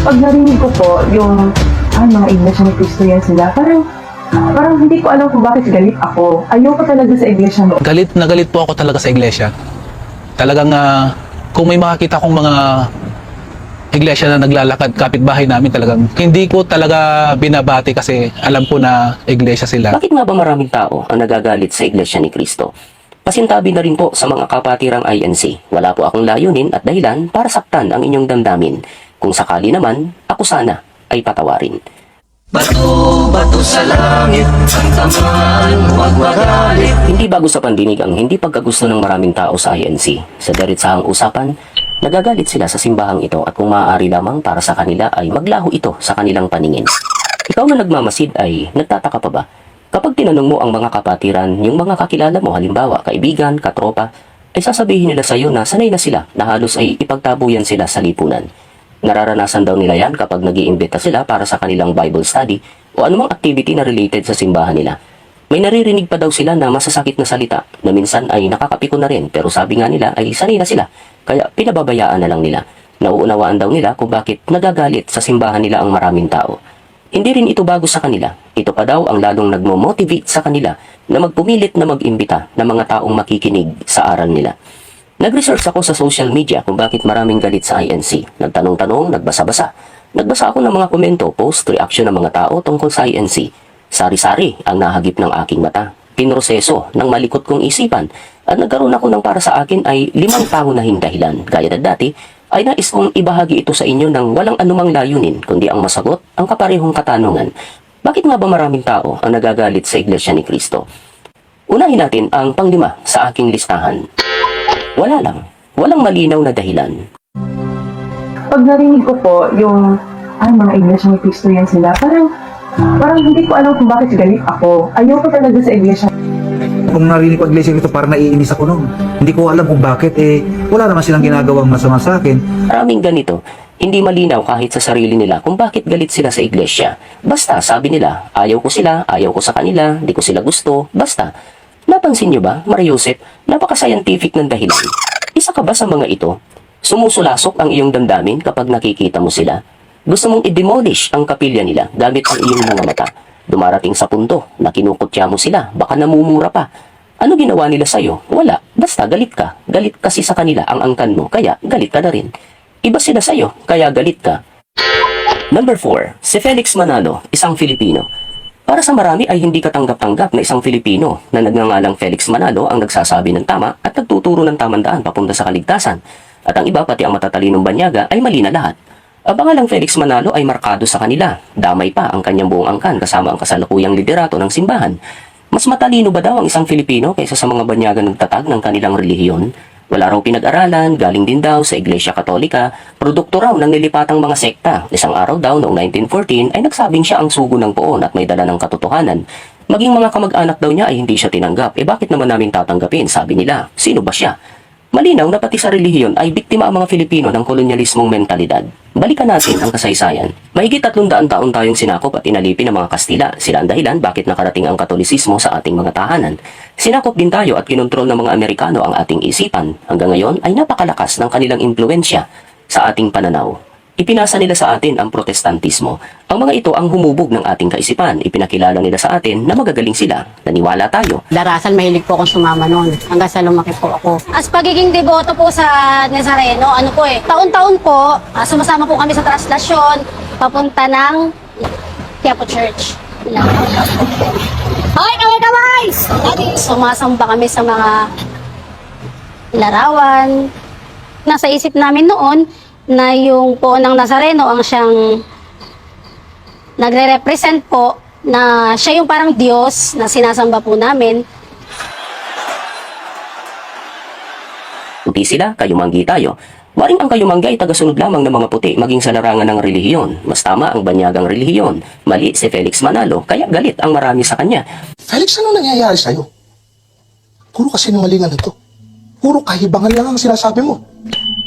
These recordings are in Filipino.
Pag narinig ko po yung mga Iglesia ni Cristo yan sila, parang hindi ko alam kung bakit galit ako. Ayoko talaga sa Iglesia mo. Galit na galit po ako talaga sa iglesia. Talagang kung may makakita akong mga iglesia na naglalakad kapitbahay namin, talagang hindi ko talaga binabati kasi alam ko na iglesia sila. Bakit nga ba maraming tao ang nagagalit sa Iglesia ni Cristo? Pasintabi na rin po sa mga kapatirang INC. Wala po akong layunin at dahilan para saktan ang inyong damdamin. Kung sakali naman, ako sana ay patawarin. Bato, bato sa langit, ang tamaan, huwag magalit. Hindi bago sa pandinig ang hindi pagkagusto ng maraming tao sa INC. Sa diretsahang usapan, nagagalit sila sa simbahang ito at kung maaari lamang para sa kanila ay maglaho ito sa kanilang paningin. Ikaw na nagmamasid ay nagtataka pa ba? Kapag tinanong mo ang mga kapatiran, yung mga kakilala mo, halimbawa kaibigan, katropa, ay sasabihin nila sa iyo na sanay na sila na halos ay ipagtabuyan sila sa lipunan. Nararanasan daw nila yan kapag nag-iimbita sila para sa kanilang Bible study o anumang activity na related sa simbahan nila. May naririnig pa daw sila na masasakit na salita na minsan ay nakakapiko na rin pero sabi nga nila ay sanay na sila kaya pinababayaan na lang nila. Nauunawaan daw nila kung bakit nagagalit sa simbahan nila ang maraming tao. Hindi rin ito bago sa kanila. Ito pa daw ang lalong nagmo-motivate sa kanila na magpumilit na mag-imbita ng mga taong makikinig sa aral nila. Nag-research ako sa social media kung bakit maraming galit sa INC. Nagtanong-tanong, nagbasa-basa. Nagbasa ako ng mga komento, post, reaction ng mga tao tungkol sa INC. Sari-sari ang nahagip ng aking mata. Pinroseso ng malikot kong isipan at nagkaroon ako ng para sa akin ay 5 pangunahing dahilan. Gaya na dati, ay nais kong ibahagi ito sa inyo ng walang anumang layunin kundi ang masagot ang kaparehong katanungan. Bakit nga ba maraming tao ang nagagalit sa Iglesia ni Cristo? Unahin natin ang pang-5 sa aking listahan. Wala lang. Walang malinaw na dahilan. Pag narinig ko po yung mga Iglesia ni Cristo yan sila, parang hindi ko alam kung bakit galit ako. Ayoko talaga sa Iglesia. Kung narinig ko ang iglesia nito, parang naiinis ako nun. Hindi ko alam kung bakit. Wala naman silang ginagawang masama sa akin. Maraming ganito, hindi malinaw kahit sa sarili nila kung bakit galit sila sa iglesia. Basta sabi nila, ayaw ko sila, ayaw ko sa kanila, di ko sila gusto, basta. Napansin nyo ba, Maria Joseph, napaka-scientific ng dahilan. Isa ka ba sa mga ito? Sumusulasok ang iyong damdamin kapag nakikita mo sila? Gusto mong i-demolish ang kapilya nila gamit ang iyong mga mata. Dumarating sa punto na kinukutya mo sila, baka namumura pa. Ano ginawa nila sa'yo? Wala. Basta galit ka. Galit kasi sa kanila ang angkan mo, kaya galit ka na rin. Iba sila sa'yo, kaya galit ka. Number 4. Si Felix Manalo, isang Filipino. Para sa marami ay hindi katanggap-tanggap na isang Filipino na nagngangalang Felix Manalo ang nagsasabi ng tama at nagtuturo ng tamang daan papunta sa kaligtasan. At ang iba pati ang matatalinong banyaga ay mali na lahat. Ang pangalang Felix Manalo ay markado sa kanila. Damay pa ang kanyang buong angkan kasama ang kasalukuyang liderato ng simbahan. Mas matalino ba daw ang isang Filipino kaysa sa mga banyaga nagtatag ng kanilang relihiyon? Wala raw pinag-aralan, galing din daw sa Iglesia Katolika, produkto raw ng nilipatang mga sekta. Isang araw daw noong 1914 ay nagsabing siya ang sugo ng poon at may dala ng katotohanan. Maging mga kamag-anak daw niya ay hindi siya tinanggap. Bakit naman namin tatanggapin? Sabi nila. Sino ba siya? Malinaw na pati sa relihiyon ay biktima ang mga Filipino ng kolonyalismong mentalidad. Balikan natin ang kasaysayan. Mahigit 300 taon tayong sinakop at inalipin ng mga Kastila. Sila ang dahilan bakit nakarating ang Katolisismo sa ating mga tahanan. Sinakop din tayo at kinontrol ng mga Amerikano ang ating isipan. Hanggang ngayon ay napakalakas ng kanilang impluensya sa ating pananaw. Ipinasa nila sa atin ang protestantismo. Ang mga ito ang humubog ng ating kaisipan. Ipinakilala nila sa atin na magagaling sila. Naniwala tayo. Darasan, mahilig po akong sumama noon hanggang sa lumaki po ako. As pagiging deboto po sa Nazareno, taon-taon po, sumasama po kami sa translasyon, papunta ng Quiapo Church. Hoy, kaway-kaway! Sumasamba kami sa mga larawan. Nasa isip namin noon na yung po ng Nazareno ang siyang nagre-represent po na siya yung parang Diyos na sinasamba po namin. Puti sila, kayumanggi tayo. Waring ang kayumanggi ay tagasunod lamang ng mga puti maging sa larangan ng relihiyon. Mas tama ang banyagang relihiyon. Mali si Felix Manalo, kaya galit ang marami sa kanya. Felix, ano nangyayari sa'yo? Puro kasinungalingan na to. Puro kahibangan lang ang sinasabi mo.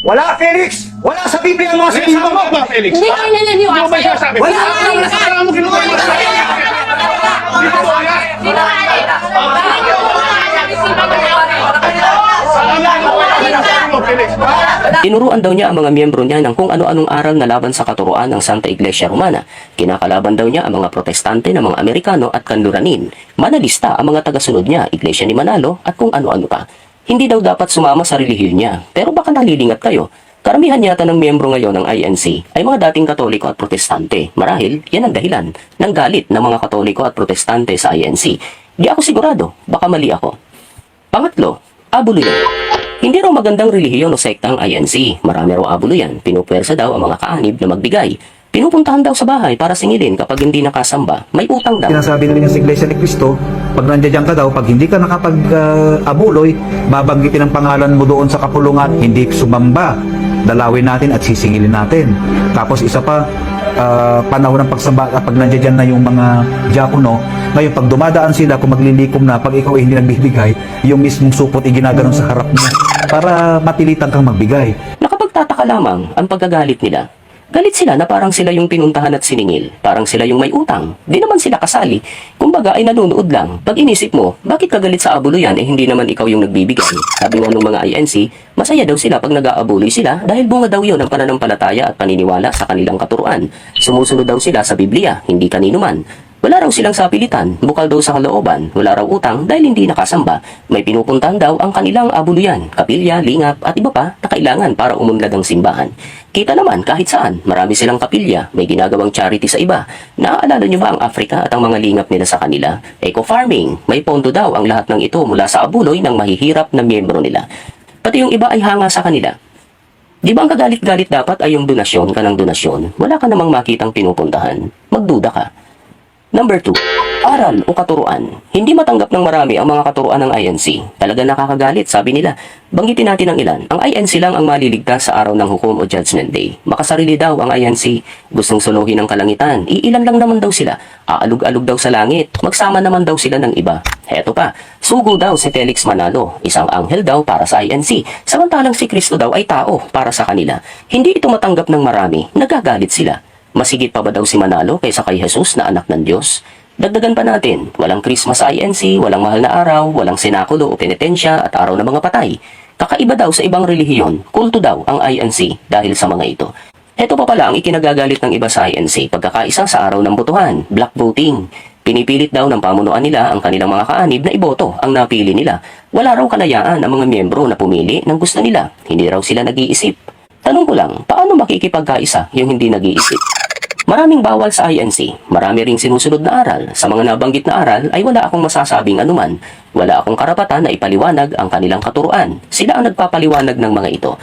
Wala, Felix! Wala sa Biblia ang mga sinasabi mo! Ba, Felix? Hindi kayo naniniwala Ano ba sa'yo. sinasabi? Wala! Wala mo ginawa yung sa'yo! Hindi ko yan! Felix. Tinuruan daw niya ang mga miyembro niya ng kung ano-anong aral na laban sa katuruan ng Santa Iglesia Romana. Kinakalaban daw niya ang mga protestante ng mga Amerikano at kanluranin. Manalista ang mga tagasunod niya, Iglesia ni Manalo at kung ano-ano pa. Hindi daw dapat sumama sa relihiyon niya. Pero baka nalilingat kayo. Karamihan yata ng miyembro ngayon ng INC ay mga dating Katoliko at Protestante. Marahil, yan ang dahilan ng galit ng mga Katoliko at Protestante sa INC. Di ako sigurado, baka mali ako. Pangatlo, abuluyan. Hindi raw magandang relihiyon o sekta ang INC. Marami raw abuluyan. Pinupwersa daw ang mga kaanib na magbigay. Pinupuntahan daw sa bahay para singilin kapag hindi nakasamba. May utang daw. Sinasabi nila sa Iglesia ni Cristo, pag nandiyan ka daw, pag hindi ka nakapag-abuloy, babanggitin ang pangalan mo doon sa kapulungan, hindi sumamba. Dalawin natin at sisingilin natin. Tapos isa pa, panahon ng pagsamba, pag nandiyan na yung mga diakono, ngayon pag dumadaan sila, kung maglilikom na, pag ikaw ay hindi nagbibigay, yung mismong supot ay ginaganon sa harap mo para mapilitan kang magbigay. Nakapagtataka lamang ang pagkagalit nila. Galit sila na parang sila yung pinuntahan at siningil. Parang sila yung may utang. Di naman sila kasali. Kumbaga ay nanonood lang. Pag inisip mo, bakit kagalit sa abuluyan eh hindi naman ikaw yung nagbibigay? Sabi nga ng mga INC, masaya daw sila pag nag-aabuloy sila dahil bunga daw yun ang pananampalataya at paniniwala sa kanilang katuruan. Sumusunod daw sila sa Biblia, hindi kanino man. Wala raw silang sapilitan, bukal daw sa kalooban, wala raw utang dahil hindi nakasamba. May pinupuntahan daw ang kanilang abuluyan, kapilya, lingap at iba pa na kailangan para umunlad ang simbahan. Kita naman kahit saan, marami silang kapilya, may ginagawang charity sa iba. Naaalala nyo ba ang Africa at ang mga lingap nila sa kanila? Eco-farming, may pondo daw ang lahat ng ito mula sa abuloy ng mahihirap na miyembro nila. Pati yung iba ay hanga sa kanila. Di ba ang kagalit-galit dapat ay yung donasyon ka ng donasyon? Wala ka namang makitang pinupuntahan. Magduda ka. Number 2, aral o katuruan. Hindi matanggap ng marami ang mga katuruan ng INC. Talaga nakakagalit, sabi nila. Banggitin natin ang ilan. Ang INC lang ang maliligtas sa araw ng hukom o Judgment Day. Makasarili daw ang INC. Gustong suluhin ang kalangitan. Iilan lang naman daw sila. Aalog-alog daw sa langit. Magsama naman daw sila ng iba. Heto pa, sugo daw si Felix Manalo. Isang anghel daw para sa INC. Samantalang si Kristo daw ay tao para sa kanila. Hindi ito matanggap ng marami. Nagagalit sila. Masigit pa ba daw si Manalo kaysa kay Jesus na anak ng Diyos? Dagdagan pa natin, walang Christmas sa INC, walang mahal na araw, walang sinakulo o penitensya at araw ng mga patay. Kakaiba daw sa ibang relihiyon, kulto daw ang INC dahil sa mga ito. Heto pa pala ang ikinagagalit ng iba sa INC, pagkakaisa sa araw ng botohan, black voting. Pinipilit daw ng pamunuan nila ang kanilang mga kaanib na iboto ang napili nila. Wala raw kalayaan ang mga miyembro na pumili ng gusto nila, hindi raw sila nag-iisip. Tanong ko lang, paano makikipagkaisa yung hindi nag-iisip? Maraming bawal sa INC, marami ring sinusunod na aral. Sa mga nabanggit na aral ay wala akong masasabing anuman. Wala akong karapatan na ipaliwanag ang kanilang katuruan. Sila ang nagpapaliwanag ng mga ito.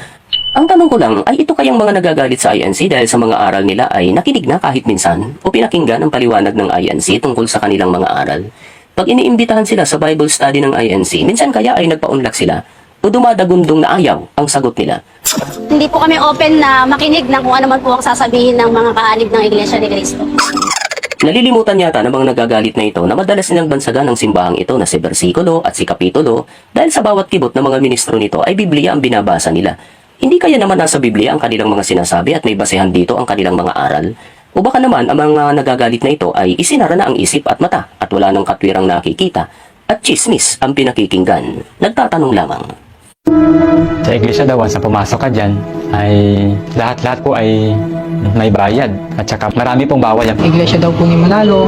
Ang tanong ko lang, ay ito kayang mga nagagalit sa INC dahil sa mga aral nila ay nakinig na kahit minsan o pinakinggan ang paliwanag ng INC tungkol sa kanilang mga aral? Pag iniimbitahan sila sa Bible study ng INC, minsan kaya ay nagpaunlak sila o dumadagundong na ayaw ang sagot nila. Hindi po kami open na makinig ng kung ano man po ang sasabihin ng mga kaanib ng Iglesia ni Cristo. Nalilimutan yata ng mga nagagalit na ito na madalas nilang bansagan ng simbahang ito na si bersikulo at si kapitulo dahil sa bawat kibot ng mga ministro nito ay Biblia ang binabasa nila. Hindi kaya naman nasa Biblia ang kanilang mga sinasabi at may basehan dito ang kanilang mga aral? O baka naman ang mga nagagalit na ito ay isinara na ang isip at mata at wala nang katwirang nakikita at chismis ang pinakikinggan. Nagtatanong lamang. Sa iglesia daw, sa pumasok ka dyan, ay lahat-lahat po ay may bayad. At saka marami pong bawal yan. Iglesia daw po ni Manalo.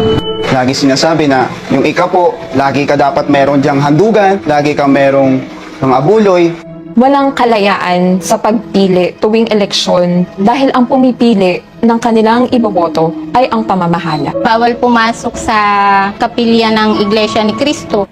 Lagi sinasabi na yung ikaw po, lagi ka dapat meron diyang handugan, lagi kang merong mga abuloy. Walang kalayaan sa pagpili tuwing eleksyon dahil ang pumipili ng kanilang iboboto ay ang pamamahala. Bawal pumasok sa kapilya ng Iglesia ni Cristo.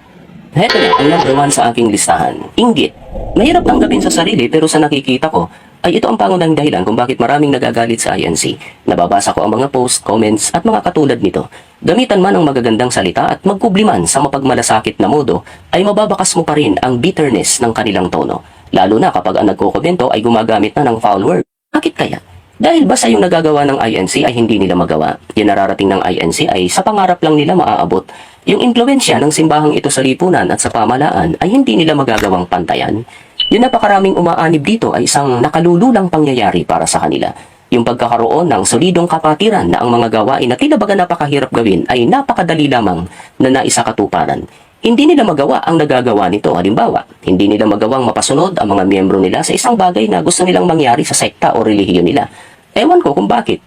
Heto na ang number 1 sa aking listahan. Inggit. Mahirap tanggapin sa sarili pero sa nakikita ko ay ito ang pangunahing dahilan kung bakit maraming nagagalit sa INC. Nababasa ko ang mga post, comments at mga katulad nito. Gamitan man ang magagandang salita at magkubliman sa mapagmalasakit na modo ay mababakas mo pa rin ang bitterness ng kanilang tono. Lalo na kapag ang nagkokomento ay gumagamit na ng foul word. Bakit kaya? Dahil basta yung nagagawa ng INC ay hindi nila magawa. Yung nararating ng INC ay sa pangarap lang nila maaabot. Yung impluensya ng simbahang ito sa lipunan at sa pamalaan ay hindi nila magagawang pantayan. Yung napakaraming umaanib dito ay isang nakalululang pangyayari para sa kanila. Yung pagkakaroon ng solidong kapatiran na ang mga gawain na tila baga napakahirap gawin ay napakadali lamang na naisakatuparan. Hindi nila magawa ang nagagawa nito. Halimbawa, hindi nila magawang mapasunod ang mga miyembro nila sa isang bagay na gusto nilang mangyari sa sekta o relihiyon nila. Ewan ko kung bakit.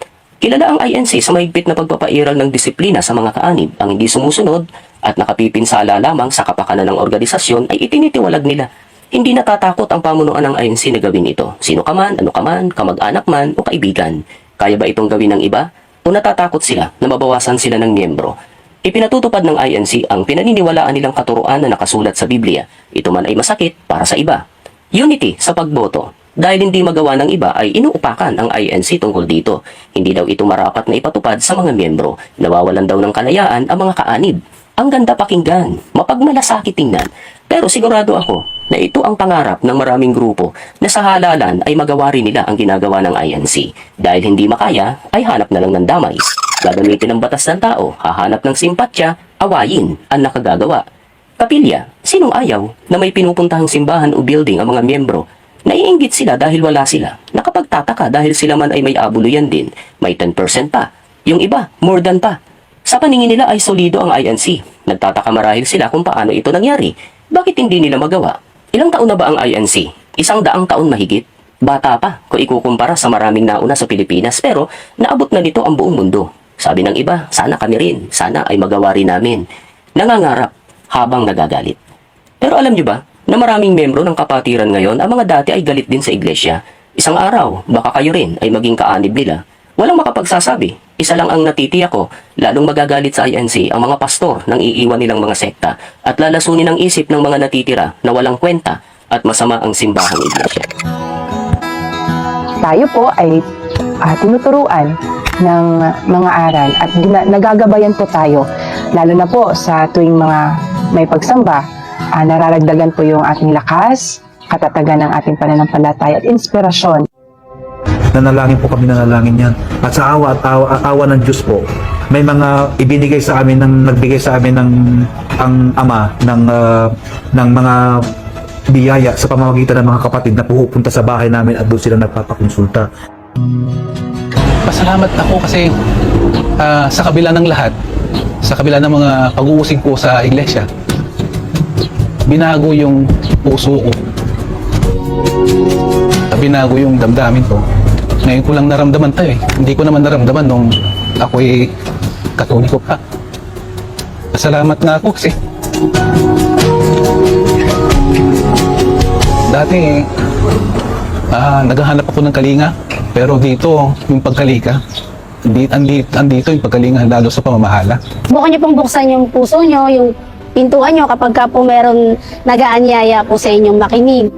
Kilala ang INC sa mahigpit na pagpapairal ng disiplina sa mga kaanib. Ang hindi sumusunod at nakapipinsala lamang sa kapakanan ng organisasyon ay itinitiwalag nila. Hindi natatakot ang pamunuan ng INC na gawin ito. Sino ka man, ano ka man, kamag-anak man o kaibigan. Kaya ba itong gawin ng iba? O natatakot sila na mabawasan sila ng miyembro? Ipinatutupad ng INC ang pinaniniwalaan nilang katuruan na nakasulat sa Biblia. Ito man ay masakit para sa iba. Unity sa pagboto. Dahil hindi magawa ng iba ay inuupakan ang INC tungkol dito. Hindi daw ito marapat na ipatupad sa mga miyembro. Nawawalan daw ng kalayaan ang mga kaanib. Ang ganda pakinggan, mapagmalasakit tingnan. Pero sigurado ako na ito ang pangarap ng maraming grupo na sa halalan ay magawa rin nila ang ginagawa ng INC. Dahil hindi makaya, ay hanap na lang ng damay. Gagamitin ang batas ng tao, hahanap ng simpatya, awayin ang nakagagawa. Kapilya, sinong ayaw na may pinupuntahang simbahan o building ang mga miyembro? Naiinggit sila dahil wala sila. Nakapagtataka dahil sila man ay may abuluyan din. May 10% pa. Yung iba, more than pa. Sa paningin nila ay solido ang INC. Nagtataka marahil sila kung paano ito nangyari. Bakit hindi nila magawa? Ilang taon na ba ang INC? 100 taon mahigit? Bata pa kung ikukumpara sa maraming nauna sa Pilipinas, pero naabot na nito ang buong mundo. Sabi ng iba, sana kami rin. Sana ay magawa rin namin. Nangangarap habang nagagalit. Pero alam niyo ba, na maraming membro ng kapatiran ngayon, ang mga dati ay galit din sa iglesia. Isang araw, baka kayo rin ay maging kaanib nila. Walang makapagsasabi. Isa lang ang natitiyak ko, lalong magagalit sa INC ang mga pastor nang iiwan nilang mga sekta at lalasunin ang isip ng mga natitira na walang kwenta at masama ang simbahang iglesia. Tayo po ay tinuturuan ng mga aral at nagagabayan po tayo, lalo na po sa tuwing mga may pagsamba, nararagdagan po yung ating lakas, katatagan ng ating pananampalataya at inspirasyon. Nanalangin po kami, nanalangin yan. At sa awa ng Diyos po, may mga ibinigay sa amin, nagbigay sa amin ang Ama ng mga biyaya sa pamamagitan ng mga kapatid na pupunta sa bahay namin at doon sila nagpapakonsulta. Pasalamat ako kasi sa kabila ng lahat, sa kabila ng mga pag-uusig ko sa iglesia, binago yung puso ko. Binago yung damdamin ko. Ngayon ko lang naramdaman tayo eh. Hindi ko naman naramdaman nung ako'y Katoliko pa. Pasalamat nga ako kasi dati naghahanap ako ng kalinga, pero dito yung pagkalika, andito yung pagkalinga lalo sa pamamahala. Bukan niyo pong buksan yung puso niyo, yung pintuan niyo kapag ka po meron nag-aanyaya po sa inyong makinig.